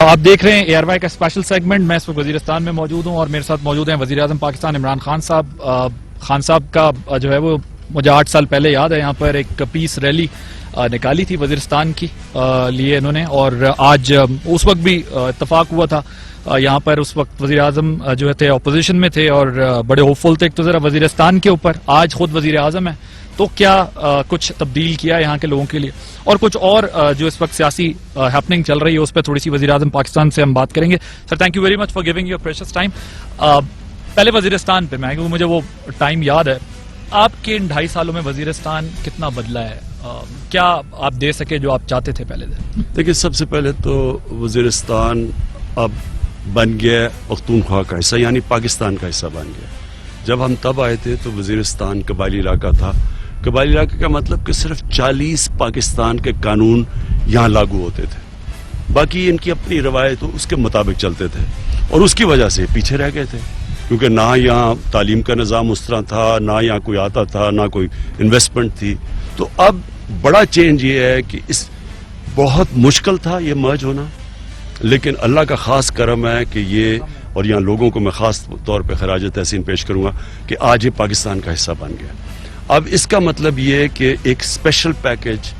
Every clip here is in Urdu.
آپ دیکھ رہے ہیں اے آر وائی کا اسپیشل سیگمنٹ. میں اس وقت وزیرستان میں موجود ہوں اور میرے ساتھ موجود ہیں وزیر اعظم پاکستان عمران خان صاحب. خان صاحب کا جو ہے وہ مجھے 8 سال پہلے یاد ہے, یہاں پر ایک پیس ریلی نکالی تھی وزیرستان کی لیے انہوں نے, اور آج اس وقت بھی اتفاق ہوا تھا. یہاں پر اس وقت وزیر اعظم جو تھے اپوزیشن میں تھے اور بڑے ہوپ فل تھے ایک تو ذرا وزیرستان کے اوپر. آج خود وزیر اعظم ہے, تو کیا کچھ تبدیل کیا یہاں کے لوگوں کے لیے, اور کچھ اور جو اس وقت سیاسی ہیپننگ چل رہی ہے اس پہ تھوڑی سی وزیر اعظم پاکستان سے ہم بات کریں گے. Sir thank you very much for giving your precious time. پہلے وزیرستان پہ میں کیونکہ مجھے وہ ٹائم یاد ہے, آپ کے ان 2.5 سالوں میں وزیرستان کتنا بدلا ہے, کیا آپ دے سکے جو آپ چاہتے تھے پہلے دن؟ دیکھیے, سب سے پہلے تو وزیرستان اب بن گیا پختونخوا کا حصہ, یعنی پاکستان کا حصہ بن گیا. جب ہم تب آئے تھے تو وزیرستان قبائلی علاقہ تھا. قبائلی علاقے کا مطلب کہ صرف 40 پاکستان کے قانون یہاں لاگو ہوتے تھے, باقی ان کی اپنی روایت اس کے مطابق چلتے تھے, اور اس کی وجہ سے پیچھے رہ گئے تھے, کیونکہ نہ یہاں تعلیم کا نظام اس طرح تھا, نہ یہاں کوئی آتا تھا, نہ کوئی انویسٹمنٹ تھی. تو اب بڑا چینج یہ ہے کہ اس بہت مشکل تھا یہ مرج ہونا, لیکن اللہ کا خاص کرم ہے کہ یہ, اور یہاں لوگوں کو میں خاص طور پہ خراج تحسین پیش کروں گا کہ آج یہ پاکستان کا حصہ بن گیا. اب اس کا مطلب یہ ہے کہ ایک اسپیشل پیکج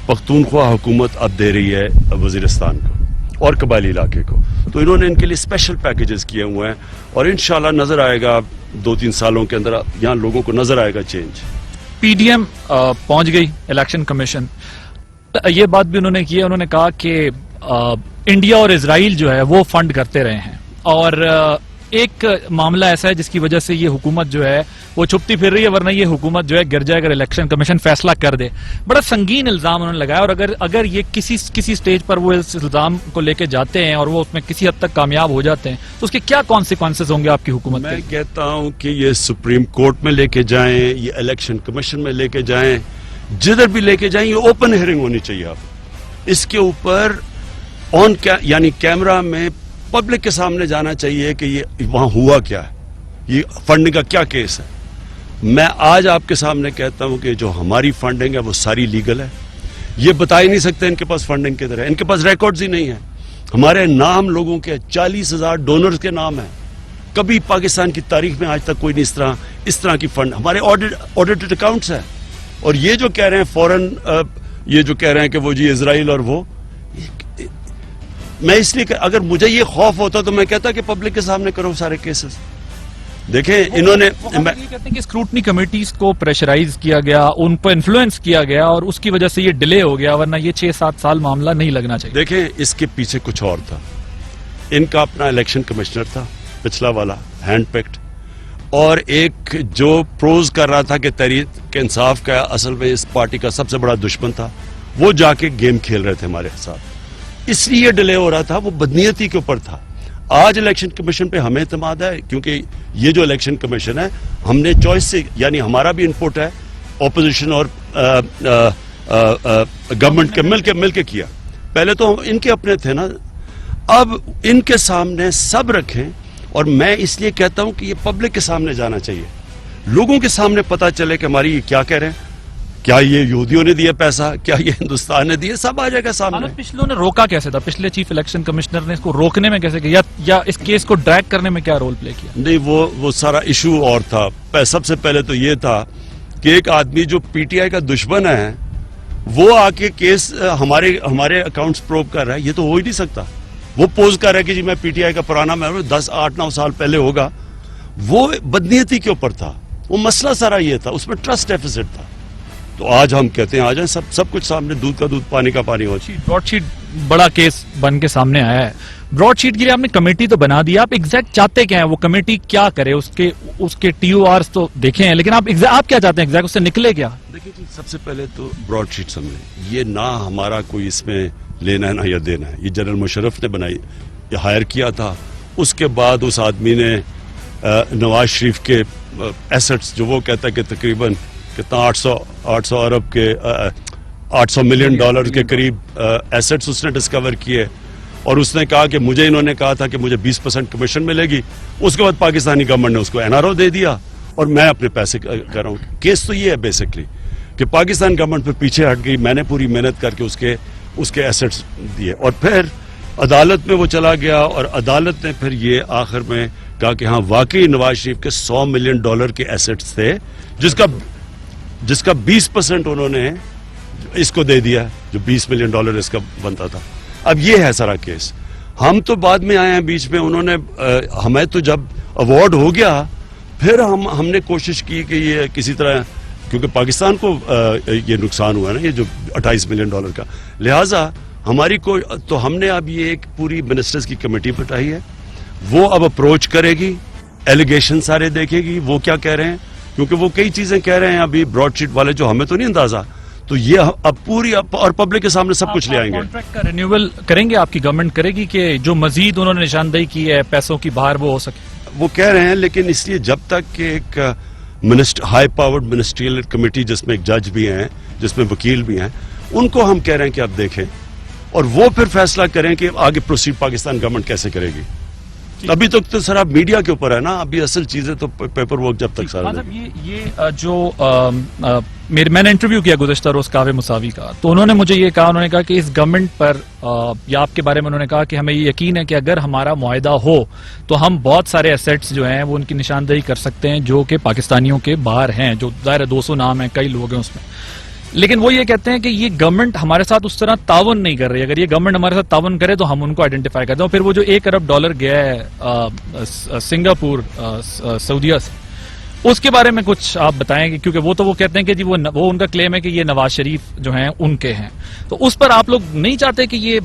پختونخوا حکومت اب دے رہی ہے وزیرستان کو اور قبائلی علاقے کو. تو انہوں نے ان کے لیے اسپیشل پیکیجز کیے ہوئے ہیں, اور انشاءاللہ نظر آئے گا 2-3 سالوں کے اندر یہاں لوگوں کو نظر آئے گا چینج. پی ڈی ایم پہنچ گئی الیکشن کمیشن, یہ بات بھی انہوں نے کی ہے, انہوں نے کہا کہ انڈیا اور اسرائیل جو ہے وہ فنڈ کرتے رہے ہیں, اور ایک معاملہ ایسا ہے جس کی وجہ سے یہ حکومت جو ہے وہ چھپتی پھر رہی ہے, ورنہ یہ حکومت جو ہے گر جائے اگر الیکشن کمیشن فیصلہ کر دے. بڑا سنگین الزام انہوں نے لگایا, اور اگر یہ کسی سٹیج پر وہ اس الزام کو لے کے جاتے ہیں اور وہ اس میں کسی حد تک کامیاب ہو جاتے ہیں تو اس کے کیا کانسیکوینسز ہوں گے آپ کی حکومت کے؟ میں کہتا ہوں کہ یہ سپریم کورٹ میں لے کے جائیں, یہ الیکشن کمیشن میں لے کے جائیں, جدھر بھی لے کے جائیں, یہ اوپن ہیئرنگ ہونی چاہیے. آپ اس کے اوپر یعنی کیمرہ میں پبلک کے سامنے جانا چاہیے کہ یہ وہاں ہوا کیا ہے, یہ فنڈنگ کا کیا کیس ہے. میں آج آپ کے سامنے کہتا ہوں کہ جو ہماری فنڈنگ ہے وہ ساری لیگل ہے. یہ بتا ہی نہیں سکتے ان کے پاس فنڈنگ کدھر ہے, ان کے پاس ریکارڈز ہی نہیں ہیں. ہمارے نام لوگوں کے 40,000 ڈونرز کے نام ہیں. کبھی پاکستان کی تاریخ میں آج تک کوئی نہیں اس طرح کی فنڈ. ہمارے آڈیٹڈ اکاؤنٹس ہیں. اور یہ جو کہہ رہے ہیں فورن, یہ جو کہہ رہے ہیں کہ وہ جی اسرائیل اور وہ, میں اس لیے کہ اگر مجھے یہ خوف ہوتا تو میں کہتا کہ پبلک کے سامنے کرو سارے کیسز. دیکھیں انہوں نے یہ کہتے ہیں کہ اسکروٹنی کمیٹیز کو پریشرائز کیا گیا, ان پر انفلوئنس کیا گیا, اور اس کی وجہ سے یہ ڈیلے ہو گیا, ورنہ یہ 6-7 سال معاملہ نہیں لگنا چاہیے. دیکھیں اس کے پیچھے کچھ اور تھا. ان کا اپنا الیکشن کمشنر تھا پچھلا والا, ہینڈ پکڈ, اور ایک جو پروز کر رہا تھا کہ تحریک انصاف کا اصل میں اس پارٹی کا سب سے بڑا دشمن تھا, وہ جا کے گیم کھیل رہے تھے ہمارے ساتھ. اس لیے یہ ڈیلے ہو رہا تھا, وہ بدنیتی کے اوپر تھا. آج الیکشن کمیشن پہ ہمیں اعتماد ہے, کیونکہ یہ جو الیکشن کمیشن ہے ہم نے چوائس سے, یعنی ہمارا بھی انپوٹ ہے, اپوزیشن اور گورنمنٹ کے مل کے کیا. پہلے تو ان کے اپنے تھے نا, اب ان کے سامنے سب رکھیں. اور میں اس لیے کہتا ہوں کہ یہ پبلک کے سامنے جانا چاہیے, لوگوں کے سامنے پتا چلے کہ ہماری یہ کیا کہہ رہے ہیں, کیا یہ یہودیوں نے دیا پیسہ, کیا یہ ہندوستان نے دیا, سب آ جائے گا سامنے. پچھلوں نے روکا کیسے تھا, پچھلے چیف الیکشن کمشنر نے اس کو روکنے میں کیسے کیا, یا اس کیس کو ڈریگ کرنے میں کیا رول پلے کیا؟ نہیں, وہ سارا ایشو اور تھا. سب سے پہلے تو یہ تھا کہ ایک آدمی جو پی ٹی آئی کا دشمن ہے وہ آ کے کیس ہمارے اکاؤنٹس پروب کر رہا ہے. یہ تو ہو ہی نہیں سکتا. وہ پوز کر رہا ہے کہ جی میں پی ٹی آئی کا پرانا ممبر 10-8-9 سال پہلے ہوگا. وہ بدنیتی کے اوپر تھا, وہ مسئلہ سارا یہ تھا, اس میں ٹرسٹ ڈیفیسٹ تھا. تو آج ہم کہتے ہیں آ جائیں, سب کچھ سامنے, دودھ کا دودھ پانی کا پانی ہو. براڈ شیٹ بڑا کیس بن کے سامنے آیا ہے. براڈ شیٹ کے لیے آپ نے کمیٹی تو بنا دی, آپ ایگزیکٹ چاہتے کیا ہیں, وہ کمیٹی کیا کرے, اس کے ٹی او آرز تو دیکھے ہیں, لیکن آپ کیا چاہتے ہیں ایگزیکٹ, اس سے نکلے کیا؟ دیکھیں جی, سب سے پہلے تو براڈ شیٹ سمجھیں, یہ نہ ہمارا کوئی اس میں لینا ہے نہ یہ دینا ہے. یہ جنرل مشرف نے بنائی, یہ ہائر کیا تھا. اس کے بعد اس آدمی نے نواز شریف کے ایسٹس جو وہ کہتا ہے کہ تقریباً کتنا 800 ارب کے 800 ملین ڈالر کے قریب ایسٹس اس نے ڈسکور کیے, اور اس نے کہا کہ مجھے انہوں نے کہا تھا کہ مجھے 20% کمیشن ملے گی. اس کے بعد پاکستانی گورنمنٹ نے اس کو این آر او دے دیا, اور میں اپنے پیسے کر رہا ہوں. کیس تو یہ ہے بیسکلی کہ پاکستان گورنمنٹ پہ پیچھے ہٹ گئی. میں نے پوری محنت کر کے اس کے ایسٹس دیے, اور پھر عدالت میں وہ چلا گیا اور عدالت نے پھر یہ آخر میں کہا کہ ہاں واقعی نواز شریف کے $100 ملین کے ایسٹس تھے جس کا 20% انہوں نے اس کو دے دیا جو $20 ملین اس کا بنتا تھا. اب یہ ہے سارا کیس. ہم تو بعد میں آئے ہیں بیچ میں, انہوں نے ہمیں تو جب ایوارڈ ہو گیا پھر ہم نے کوشش کی کہ یہ کسی طرح, کیونکہ پاکستان کو یہ نقصان ہوا نا یہ جو $28 ملین کا, لہٰذا ہماری تو ہم نے اب یہ ایک پوری منسٹرز کی کمیٹی بٹائی ہے, وہ اب اپروچ کرے گی, ایلیگیشن سارے دیکھے گی وہ کیا کہہ رہے ہیں, کیونکہ وہ کئی چیزیں کہہ رہے ہیں ابھی براڈ شیٹ والے جو ہمیں تو نہیں اندازہ, تو یہ اب پوری اور پبلک کے سامنے سب کچھ لے آئیں گے. کانٹریکٹ کا رینیول کریں گے, آپ کی گورنمنٹ کرے گی کہ جو مزید انہوں نے نشاندہی کی ہے پیسوں کی باہر وہ ہو سکے؟ وہ کہہ رہے ہیں, لیکن اس لیے جب تک کہ ایک ہائی پاورڈ منسٹریل کمیٹی جس میں ایک جج بھی ہیں, جس میں وکیل بھی ہیں, ان کو ہم کہہ رہے ہیں کہ آپ دیکھیں اور وہ پھر فیصلہ کریں کہ آگے پروسیڈ پاکستان گورنمنٹ کیسے کرے گی. ابھی تک تو سر آپ میڈیا کے اوپر ہے نا, ابھی اصل چیزیں تو پیپر ورک جب تک سارا یہ جو میں نے انٹرویو کیا گزشتہ روز کاوے مساوی کا, تو انہوں نے مجھے یہ کہا, انہوں نے کہا کہ اس گورنمنٹ پر یا آپ کے بارے میں انہوں نے کہا کہ ہمیں یہ یقین ہے کہ اگر ہمارا معاہدہ ہو تو ہم بہت سارے ایسیٹس جو ہیں وہ ان کی نشاندہی کر سکتے ہیں جو کہ پاکستانیوں کے باہر ہیں, جو ظاہر 200 نام ہیں, کئی لوگ ہیں اس میں. لیکن وہ یہ کہتے ہیں کہ یہ گورنمنٹ ہمارے ساتھ اس طرح تعاون نہیں کر رہی, اگر یہ گورنمنٹ ہمارے ساتھ تعاون کرے تو ہم ان کو آئیڈینٹیفائی کرتے ہیں. پھر وہ جو $1 ارب گیا ہے سنگاپور سعودیہ سے, اس کے بارے میں کچھ آپ بتائیں گے, کیونکہ وہ تو وہ کہتے ہیں کہ جی وہ ان کا کلیم ہے کہ یہ نواز شریف جو ہیں ان کے ہیں, تو اس پر آپ لوگ نہیں چاہتے کہ یہ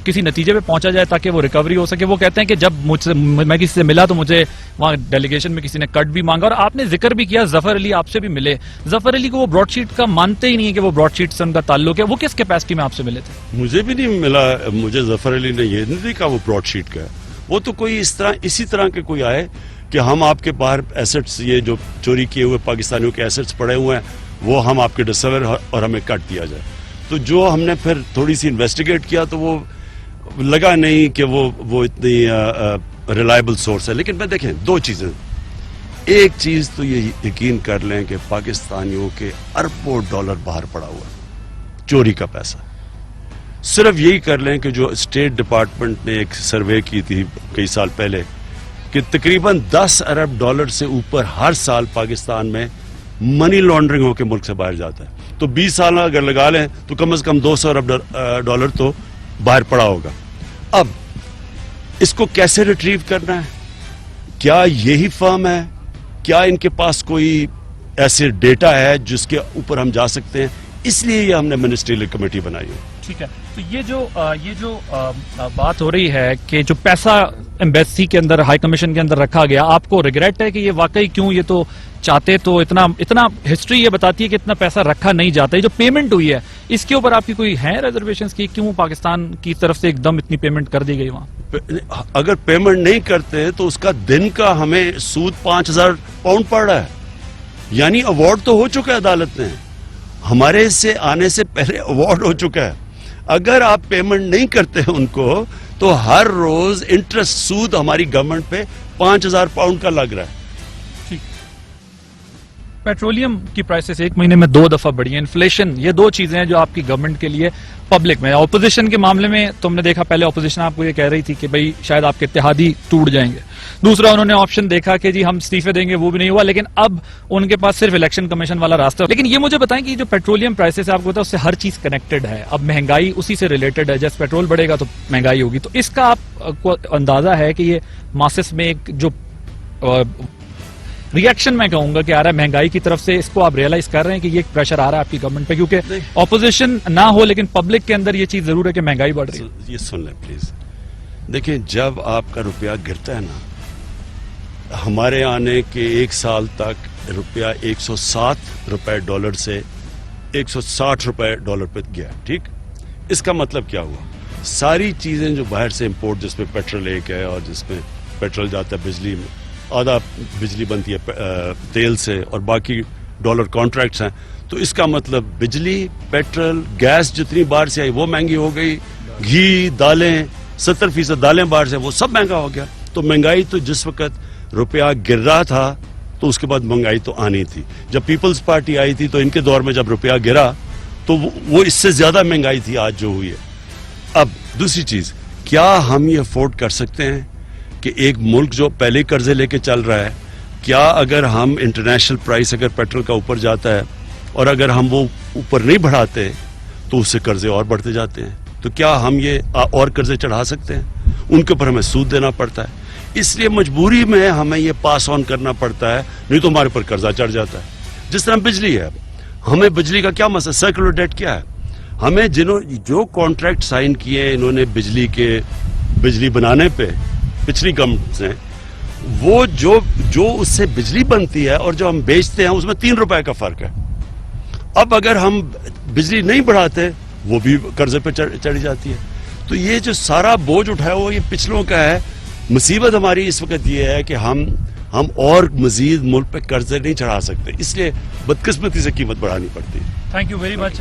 کسی نتیجے پہ پہنچا جائے تاکہ وہ ریکوری ہو سکے؟ وہ کہتے ہیں کہ جب میں کسی سے ملا تو مجھے وہاں ڈیلیگیشن میں کسی نے کٹ بھی مانگا, اور آپ نے ذکر بھی کیا ظفر علی آپ سے بھی ملے. ظفر علی کو وہ براڈ شیٹ کا مانتے ہی نہیں ہے کہ وہ براڈ شیٹ سے ان کا تعلق ہے, وہ کس کیپیسٹی میں آپ سے ملے تھے؟ مجھے بھی نہیں ملا, مجھے ظفر علی نے یہ نہیں دیکھا وہ براڈ شیٹ کا ہے. وہ تو کوئی اسی طرح کے کوئی آئے کہ ہم آپ کے باہر ایسٹس, یہ جو چوری کیے ہوئے پاکستانیوں کے ایسٹس پڑے ہوئے ہیں وہ ہم آپ کے ڈسکور اور ہمیں کٹ دیا جائے. تو جو ہم نے پھر تھوڑی سی انویسٹیگیٹ کیا تو وہ لگا نہیں کہ وہ اتنی ریلائبل سورس ہے. لیکن میں دیکھیں دو چیزیں, ایک چیز تو یہ یقین کر لیں کہ پاکستانیوں کے اربوں ڈالر باہر پڑا ہوا ہے, چوری کا پیسہ. صرف یہی کر لیں کہ جو اسٹیٹ ڈپارٹمنٹ نے ایک سروے کی تھی کئی سال پہلے کہ تقریباً $10 ارب سے اوپر ہر سال پاکستان میں منی لانڈرنگ ہو کے ملک سے باہر جاتا ہے. تو 20 سال اگر لگا لیں تو کم از کم $200 ارب تو باہر پڑا ہوگا. اب اس کو کیسے ریٹریو کرنا ہے؟ کیا یہی فرم ہے؟ کیا ان کے پاس کوئی ایسے ڈیٹا ہے جس کے اوپر ہم جا سکتے ہیں؟ اس لیے یہ ہم نے منسٹریل کمیٹی بنائی ہے. ٹھیک ہے, تو یہ جو بات ہو رہی ہے کہ جو پیسہ ایمبیسی کے اندر, ہائی کمیشن کے اندر رکھا گیا, آپ کو ریگریٹ ہے کہ یہ واقعی کیوں, یہ تو چاہتے تو اتنا ہسٹری یہ بتاتی ہے کہ اتنا پیسہ رکھا نہیں جاتا. یہ جو پیمنٹ ہوئی ہے اس کے اوپر آپ کی کوئی ہے ریزرویشنز کی, کیوں پاکستان کی طرف سے ایک دم اتنی پیمنٹ کر دی گئی وہاں؟ اگر پیمنٹ نہیں کرتے تو اس کا دن کا ہمیں سود £5,000 پڑ رہا ہے. یعنی ایوارڈ تو ہو چکا ہے عدالت نے, ہمارے سے آنے سے پہلے ایوارڈ ہو چکا ہے. اگر آپ پیمنٹ نہیں کرتے ان کو تو ہر روز انٹرسٹ سود ہماری گورنمنٹ پہ £5,000 کا لگ رہا ہے. پیٹرولیم کی پرائسز ایک مہینے میں 2 دفعہ بڑھی ہیں, انفلیشن, یہ 2 چیزیں ہیں جو آپ کی گورنمنٹ کے لیے پبلک میں. اپوزیشن کے معاملے میں تم نے دیکھا پہلے اپوزیشن آپ کو یہ کہہ رہی تھی کہ بھئی شاید آپ کے اتحادی ٹوٹ جائیں گے. دوسرا انہوں نے آپشن دیکھا کہ جی ہم استعفے دیں گے, وہ بھی نہیں ہوا. لیکن اب ان کے پاس صرف الیکشن کمیشن والا راستہ. لیکن یہ مجھے بتائیں کہ جو پیٹرولیم پرائسز آپ کو پتا ہے اس سے ہر چیز کنیکٹڈ ہے, اب مہنگائی اسی سے ریلیٹڈ ہے, جیسے پیٹرول بڑھے گا تو مہنگائی ہوگی. تو اس کا آپ کو اندازہ ہے کہ یہ ماسس میں ایک جو ریئیکشن میں کہوں گا کہ آ رہا ہے مہنگائی کی طرف سے, اس کو آپ ریئلائز کر رہے ہیں کہ یہ ایک پریشر آ رہا ہے آپ کی گورنمنٹ پہ, کیونکہ اپوزیشن نہ ہو لیکن پبلک کے اندر یہ چیز ضرور ہے کہ مہنگائی بڑھ رہی ہے. یہ سن لیں پلیز. دیکھیں جب آپ کا روپیہ گرتا ہے نا, ہمارے آنے کے 1 سال تک روپیہ $107 سے $160 پہ گیا, ٹھیک. اس کا مطلب کیا ہوا؟ ساری چیزیں جو باہر سے امپورٹ, جس میں پیٹرول ایک ہے اور جس میں پیٹرول جاتا ہے بجلی میں, آدھا بجلی بنتی ہے تیل سے اور باقی ڈالر کانٹریکٹس ہیں, تو اس کا مطلب بجلی, پیٹرول, گیس جتنی باہر سے آئی وہ مہنگی ہو گئی, گھی, دالیں 70% دالیں باہر سے, وہ سب مہنگا ہو گیا. تو مہنگائی تو جس وقت روپیہ گر رہا تھا تو اس کے بعد مہنگائی تو آنی تھی. جب پیپلز پارٹی آئی تھی تو ان کے دور میں جب روپیہ گرا تو وہ اس سے زیادہ مہنگائی تھی آج جو ہوئی ہے. اب دوسری چیز, کیا ہم یہ افورڈ کر سکتے ہیں کہ ایک ملک جو پہلے قرضے لے کے چل رہا ہے، کیا اگر ہم انٹرنیشنل پرائس اگر پیٹرول کا اوپر جاتا ہے اور اگر ہم وہ اوپر نہیں بڑھاتے تو اس سے قرضے اور بڑھتے جاتے ہیں، تو کیا ہم یہ اور قرضے چڑھا سکتے ہیں؟ ان کے اوپر ہمیں سود دینا پڑتا ہے، اس لیے مجبوری میں ہمیں یہ پاس آن کرنا پڑتا ہے، نہیں تو ہمارے پر قرضہ چڑھ جاتا ہے. جس طرح بجلی ہے، ہمیں بجلی کا کیا مسئلہ، سرکولر ڈیٹ کیا ہے؟ ہمیں جو کانٹریکٹ سائن کیے ہیں انہوں نے بجلی بنانے پہ پچھلی گورنمنٹ نے، وہ جو اس سے بجلی بنتی ہے اور جو ہم بیچتے ہیں اس میں 3 روپے کا فرق ہے. اب اگر ہم بجلی نہیں بڑھاتے وہ بھی قرضے پہ چڑھی جاتی ہے. تو یہ جو سارا بوجھ اٹھایا ہوا یہ پچھلوں کا ہے. مصیبت ہماری اس وقت یہ ہے کہ ہم اور مزید ملک پہ قرضے نہیں چڑھا سکتے، اس لیے بدقسمتی سے قیمت بڑھانی پڑتی ہے. Thank you very much.